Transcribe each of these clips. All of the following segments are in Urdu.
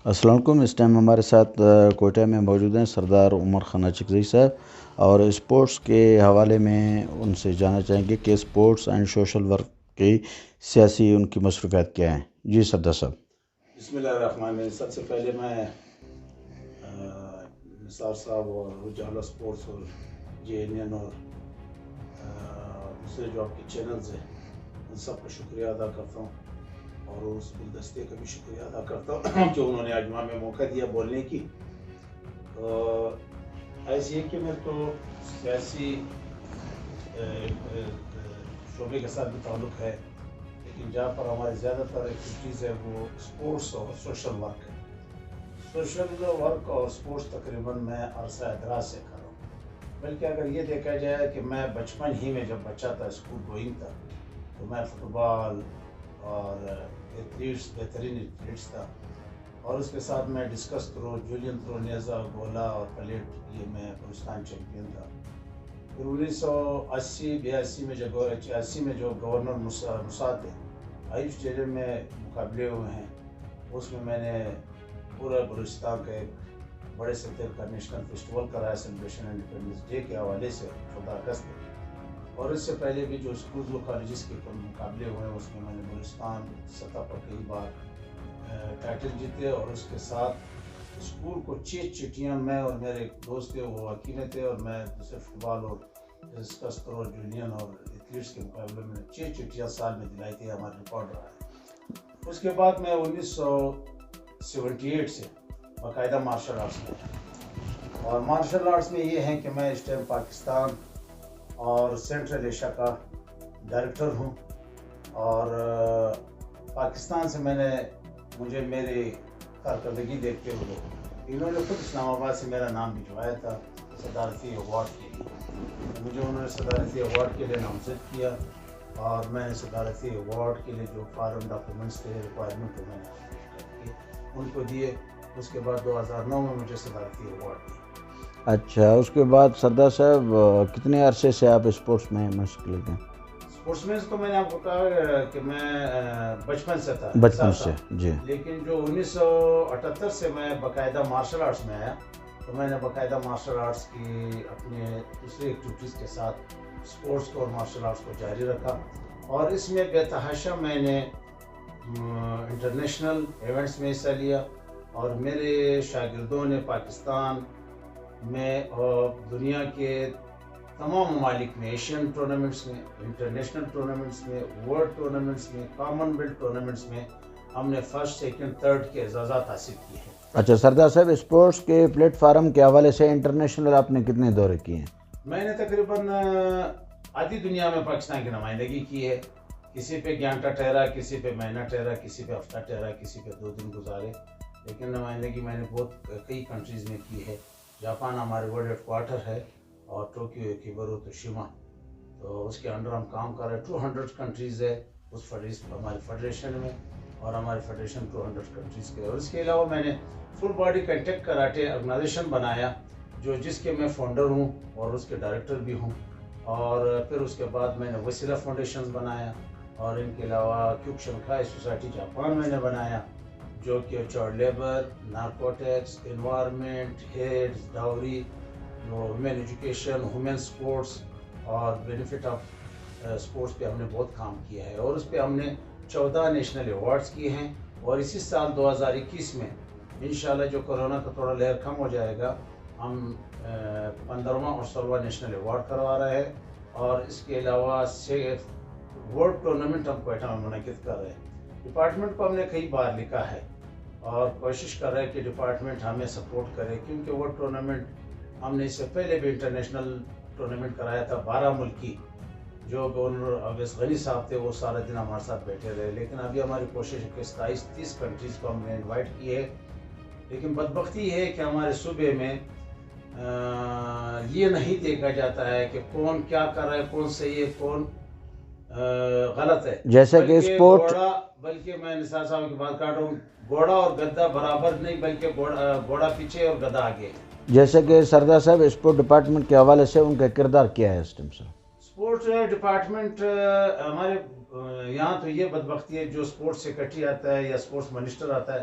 السلام علیکم۔ اس ٹائم ہمارے ساتھ کوئٹہ میں موجود ہیں سردار عمر خان اچکزئی صاحب، اور اسپورٹس کے حوالے میں ان سے جاننا چاہیں گے کہ اسپورٹس اینڈ سوشل ورک کی سیاسی ان کی مصروفیات کیا ہیں۔ جی سردار صاحب۔ بسم اللہ الرحمن الرحیم۔ سب سے پہلے میں نثار صاحب اور اجالا اسپورٹس اور JNN اور دوسرے جو آپ کے چینلز ہیں ان سب کا شکریہ ادا کرتا ہوں، اور اس گلدستے کا بھی شکریہ ادا کرتا ہوں کہ انہوں نے آج ہمیں موقع دیا بولنے کی۔ ایسے ہے کہ میرے کو سیاسی شعبے کے ساتھ بھی تعلق ہے، لیکن جہاں پر ہماری زیادہ تر ایکٹیویٹیز ہے وہ اسپورٹس اور سوشل ورک ہے۔ سوشل ورک اور اسپورٹس تقریباً میں عرصہ دراز سے کر رہا ہوں، بلکہ اگر یہ دیکھا جائے کہ میں بچپن ہی میں جب بچہ تھا، اسکول گوئنگ تھا، تو میں فٹ بال اور بہترین ایتھلیٹس تھا، اور اس کے ساتھ میں ڈسکس تھرو، جولین تھرو، نیزا، گولا اور پلیٹ، یہ میں پاکستان چیمپئن تھا۔ پھر 1980-82 میں جب 86 میں جو گورنر مساعد آئیو اسٹیڈیم میں مقابلے ہوئے ہیں، اس میں نے پورا بلوچستان کا ایک بڑے سطح کا نیشنل فیسٹیول کرایا سیلیبریشن انڈیپینڈنس ڈے کے حوالے سے 14 اگست میں، اور اس سے پہلے بھی جو اسکولز و کالجز کے مقابلے ہوئے ہیں اس میں میں نے بلوچستان سطح پر کئی بار ٹائٹل جیتے، اور اس کے ساتھ اسکول کو 6 چٹیاں، میں اور میرے ایک دوست تھے وہ حکیمیں تھے، اور میں دوسرے فٹ بال اور ڈسکس تھرو اور جونین اور ایتھلیٹس کے مقابلے میں 6 چٹیاں سال میں دلائی تھی، ہمارا ریکارڈ رہا ہے۔ اس کے بعد میں 1978 سے باقاعدہ مارشل آرٹس میں ہے، اور مارشل آرٹس میں یہ ہے کہ میں اس ٹائم پاکستان اور سینٹرل ایشیا کا ڈائریکٹر ہوں، اور پاکستان سے مجھے میری کارکردگی دیکھتے ہوئے انہوں نے خود اسلام آباد سے میرا نام بھجوایا تھا صدارتی ایوارڈ کے لیے۔ مجھے انہوں نے صدارتی ایوارڈ کے لیے نامزد کیا، اور میں نے صدارتی ایوارڈ کے لیے جو فارم ڈاکومنٹس تھے، ریکوائرمنٹ میں نے ان کو دیے۔ اس کے بعد 2009 میں مجھے صدارتی ایوارڈ دی۔ اچھا، اس کے بعد سردار صاحب کتنے عرصے سے آپ اسپورٹس میں مشغول ہیں؟ اسپورٹس میں تو میں نے آپ کو کہا کہ میں بچپن سے تھا، بچپن سے، جی۔ لیکن جو 1978 سے میں باقاعدہ مارشل آرٹس میں آیا، تو میں نے باقاعدہ مارشل آرٹس کی اپنے دوسری ایکٹیویٹیز کے ساتھ اسپورٹس کو اور مارشل آرٹس کو جاری رکھا، اور اس میں بے تحاشا میں نے انٹرنیشنل ایونٹس میں حصہ لیا، اور میرے شاگردوں نے پاکستان میں اور دنیا کے تمام ممالک میں، ایشین ٹورنامنٹس میں، انٹرنیشنل ٹورنامنٹس میں، ورلڈ ٹورنامنٹس میں، کامن ویلتھ ٹورنامنٹس میں ہم نے فرسٹ، سیکنڈ، تھرڈ کے اعزازات حاصل کیے ہیں۔ اچھا سردار صاحب، اسپورٹس کے پلیٹ فارم کے حوالے سے انٹرنیشنل آپ نے کتنے دورے کیے ہیں؟ میں نے تقریباً آدھی دنیا میں پاکستان کی نمائندگی کی ہے، کسی پہ گھنٹہ ٹھہرا، کسی پہ مہینہ ٹھہرا، کسی پہ ہفتہ ٹھہرا، کسی پہ 2 دن گزارے، لیکن نمائندگی میں نے بہت کئی کنٹریز میں کی ہے۔ جاپان ہمارے ورلڈ ہیڈ کوارٹر ہے، اور ٹوکیو ایکیبرو توشیما، تو اس کے انڈر ہم کام کر رہے ہیں۔ 200 کنٹریز ہے اس ہماری فیڈریشن میں، اور ہماری فیڈریشن 200 کنٹریز کے، اور اس کے علاوہ میں نے full body contact karate organization بنایا، جس کے میں فاؤنڈر ہوں اور اس کے ڈائریکٹر بھی ہوں، اور پھر اس کے بعد میں نے وسیلہ فاؤنڈیشنز بنایا، اور ان کے علاوہ کیوکشنکھائی سوسائٹی جاپان میں نے بنایا، جو کہ child labour, narcotics, environment, AIDS, dowry, women education, women sports اور بینیفٹ آف سپورٹس پہ ہم نے بہت کام کیا ہے، اور اس پہ ہم نے 14 نیشنل ایوارڈز کیے ہیں، اور اسی سال 2021 میں انشاءاللہ جو کورونا کا تھوڑا لہر کم ہو جائے گا، ہم 15واں اور 16واں نیشنل ایوارڈ کروا رہے ہیں، اور اس کے علاوہ ورلڈ ٹورنامنٹ ہم کوئٹہ میں منعقد کر رہے ہیں۔ ڈپارٹمنٹ کو ہم نے کئی بار لکھا ہے، اور کوشش کر رہے ہیں کہ ڈپارٹمنٹ ہمیں سپورٹ کرے، کیونکہ ورلڈ ٹورنامنٹ ہم نے اس سے پہلے بھی انٹرنیشنل ٹورنامنٹ کرایا تھا 12 ملکی، جو گورنر اویس غنی صاحب تھے وہ سارا دن ہمارے ساتھ بیٹھے رہے، لیکن ابھی ہماری کوشش ہے کہ 27-30 کنٹریز کو ہم نے انوائٹ کی ہے، لیکن بدبختی ہے کہ ہمارے صوبے میں یہ نہیں دیکھا جاتا ہے کہ کون کیا کر رہا ہے، کون صحیح ہے، کون غلط ہے۔ جیسے کہ اسپورٹ، بلکہ میں نثار صاحب کی بات کر رہا ہوں، گھوڑا اور گدھا برابر نہیں، بلکہ گھوڑا پیچھے اور گدھا آگے۔ جیسے کہ سردار صاحب اسپورٹ ڈپارٹمنٹ کے حوالے سے ان کا کردار کیا ہے اس ٹائم سے؟ اسپورٹس ڈپارٹمنٹ ہمارے یہاں تو یہ بدبختی ہے، جو اسپورٹس سیکرٹری آتا ہے یا اسپورٹس منسٹر آتا ہے،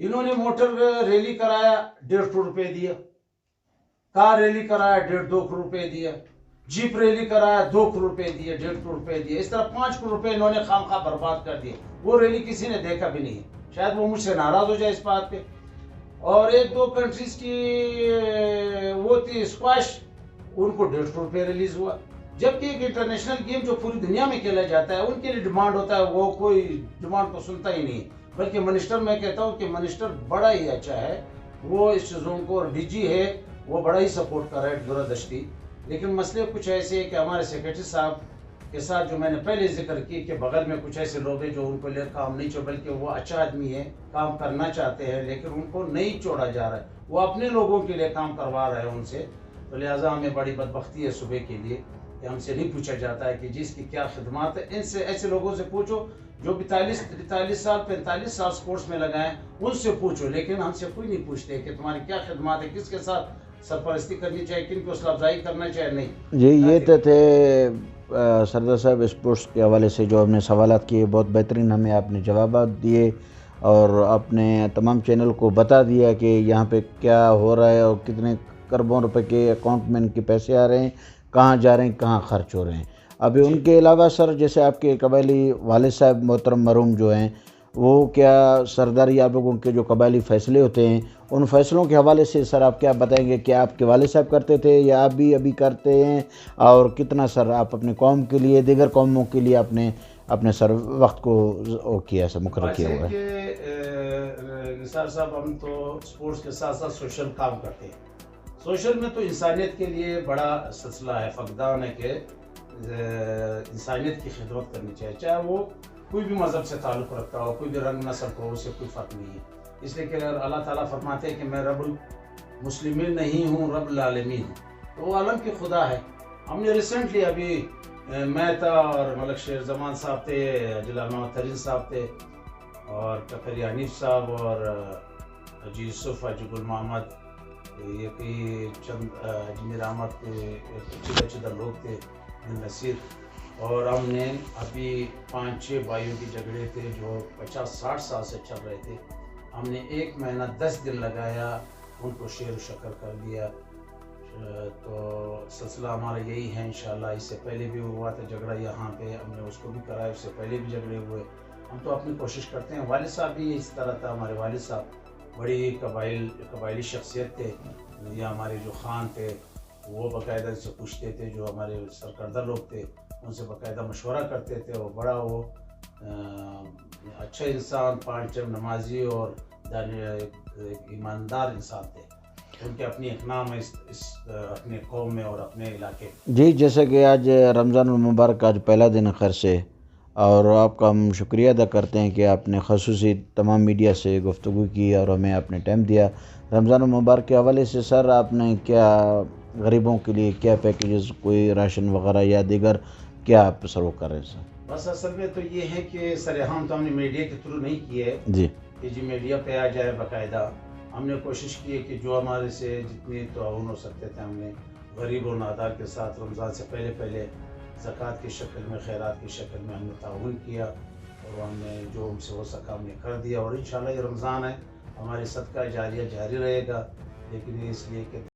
انہوں نے موٹر ریلی کرایا 150 روپے دیا, کار ریلی کرایا 1.5-2 کروڑ روپے دیا, جیپ ریلی کرایا 2 کروڑ روپے دیے, 1.5 کروڑ روپے دیے, اس طرح 5 کروڑ روپے انہوں نے خام خواہ برباد کر دیے. وہ ریلی کسی نے دیکھا بھی نہیں, شاید وہ مجھ سے ناراض ہو جائے اس بات پہ. اور 1-2 کنٹریز کی وہ تھی اسکواش, ان کو 150 روپے ریلیز ہوا. جبکہ ایک انٹرنیشنل گیم جو پوری دنیا میں کھیلا جاتا ہے, ان کے لیے ڈیمانڈ ہوتا ہے, وہ کوئی ڈیمانڈ کو سنتا ہی نہیں. بلکہ منسٹر, میں کہتا ہوں کہ منسٹر بڑا ہی اچھا ہے, وہ اس چیزوں کو, اور ڈی جی ہے وہ بڑا ہی سپورٹ کر رہا ہے دوردشتی. لیکن مسئلے کچھ ایسے ہیں کہ ہمارے سیکرٹری صاحب کے ساتھ جو میں نے پہلے ذکر کی کہ بغل میں کچھ ایسے لوگ ہیں جو ان کو لے کام نہیں چھوڑ, بلکہ وہ اچھا آدمی ہے, کام کرنا چاہتے ہیں, لیکن ان کو نہیں چھوڑا جا رہا ہے, وہ اپنے لوگوں کے لیے کام کروا رہے ہیں ان سے. تو لہٰذا ہمیں بڑی بدبختی ہے صبح کے لیے کہ ہم سے نہیں پوچھا جاتا ہے کہ جس کی کیا خدمات ہے. ان سے, ایسے لوگوں سے پوچھو جو 43 سال 45 سال سپورٹس میں لگائیں, ان سے پوچھو. لیکن ہم سے کوئی نہیں پوچھتے کہ تمہاری کیا خدمات ہے, کس کے ساتھ سرپرستی کرنی چاہیے, کن کو حوصلہ افزائی کرنا چاہیے, نہیں. جی یہ تو تھے سردار صاحب اسپورٹس کے حوالے سے جو ہم نے سوالات کیے, بہت بہترین ہمیں آپ نے جوابات دیے, اور آپ نے تمام چینل کو بتا دیا کہ یہاں پہ کیا ہو رہا ہے اور کتنے اربوں روپے کے اکاؤنٹ میں ان کے پیسے آ رہے ہیں, کہاں جا رہے ہیں, کہاں خرچ ہو رہے ہیں. ابھی ان کے علاوہ سر, جیسے آپ کے قبائلی والد صاحب محترم مرحوم جو ہیں, وہ کیا سرداری آپ لوگوں کے جو قبائلی فیصلے ہوتے ہیں, ان فیصلوں کے حوالے سے سر آپ کیا بتائیں گے؟ کیا آپ کے والد صاحب کرتے تھے یا آپ بھی ابھی کرتے ہیں, اور کتنا سر آپ اپنے قوم کے لیے, دیگر قوموں کے لیے اپنے سر وقت کو کیا ہے, مقرر کیا ہوا ہے؟ نثار صاحب, ہم تو اسپورٹس کے ساتھ ساتھ سوشل کام کرتے ہیں. سوشل میں تو انسانیت کے لیے بڑا سلسلہ ہے, فقدان ہے کہ انسانیت کی خدمت کرنی چاہیے, چاہے وہ کوئی بھی مذہب سے تعلق رکھتا ہو, کوئی بھی رنگ نسل کو, اسے کوئی فرق نہیں ہے. اس لیے کہ اللہ تعالیٰ فرماتے ہیں کہ میں رب المسلمین نہیں ہوں, رب العالمین ہوں. تو وہ عالم کی خدا ہے. ہم نے ریسنٹلی ابھی میں تھا اور ملک شیر زمان صاحب تھے, جلال ترین صاحب تھے, اور کفری حنیف صاحب, اور حجی یوسف, حجی گل محمد, یہ کئی چند اجمیر احمد کے اچھے لوگ تھے, نصیر. اور ہم نے ابھی 5-6 بھائیوں کی جھگڑے تھے جو 50-60 سال سے چل رہے تھے, ہم نے 1 مہینہ 10 دن لگایا, ان کو شیر و شکر کر دیا. تو سلسلہ ہمارا یہی ہے انشاءاللہ. اس سے پہلے بھی ہوا تھا جھگڑا یہاں پہ, ہم نے اس کو بھی کرایا, اس سے پہلے بھی جھگڑے ہوئے. ہم تو اپنی کوشش کرتے ہیں. والد صاحب بھی اس طرح تھا, ہمارے والد صاحب بڑی قبائلی شخصیت تھے. یا ہمارے جو خان تھے وہ باقاعدہ سے پوچھتے تھے, جو ہمارے سرکردہ لوگ تھے ان سے باقاعدہ مشورہ کرتے تھے, اور بڑا وہ اچھا انسان, 5 ٹائم نمازی اور ایماندار انسان تھے. ان کے اپنی ایک نام ہے اس اپنے قوم میں اور اپنے علاقے میں. جی جیسا کہ آج رمضان المبارک آج پہلا دن خیر سے, اور آپ کا ہم شکریہ ادا کرتے ہیں کہ آپ نے خصوصی تمام میڈیا سے گفتگو کی اور ہمیں آپ نے ٹائم دیا. رمضان المبارک کے حوالے سے سر آپ نے کیا غریبوں کے لیے کیا پیکیجز, کوئی راشن وغیرہ یا دیگر کیا آپ سرو کر رہے ہیں سر؟ بس اصل میں تو یہ ہے کہ سرعام تو ہم نے میڈیا کے تھرو نہیں کی ہے جی کہ جی میڈیا پہ آ جائے. باقاعدہ ہم نے کوشش کی ہے کہ جو ہمارے سے جتنے تعاون ہو سکتے تھے, ہم نے غریب اور نادار کے ساتھ رمضان سے پہلے زکوٰۃ کی شکل میں, خیرات کی شکل میں ہم نے تعاون کیا, اور ہم نے جو ہم سے ہو سکا ہم نے کر دیا. اور انشاءاللہ یہ رمضان ہے, ہماری صدقہ جاریہ جاری رہے گا. لیکن اس لیے کہ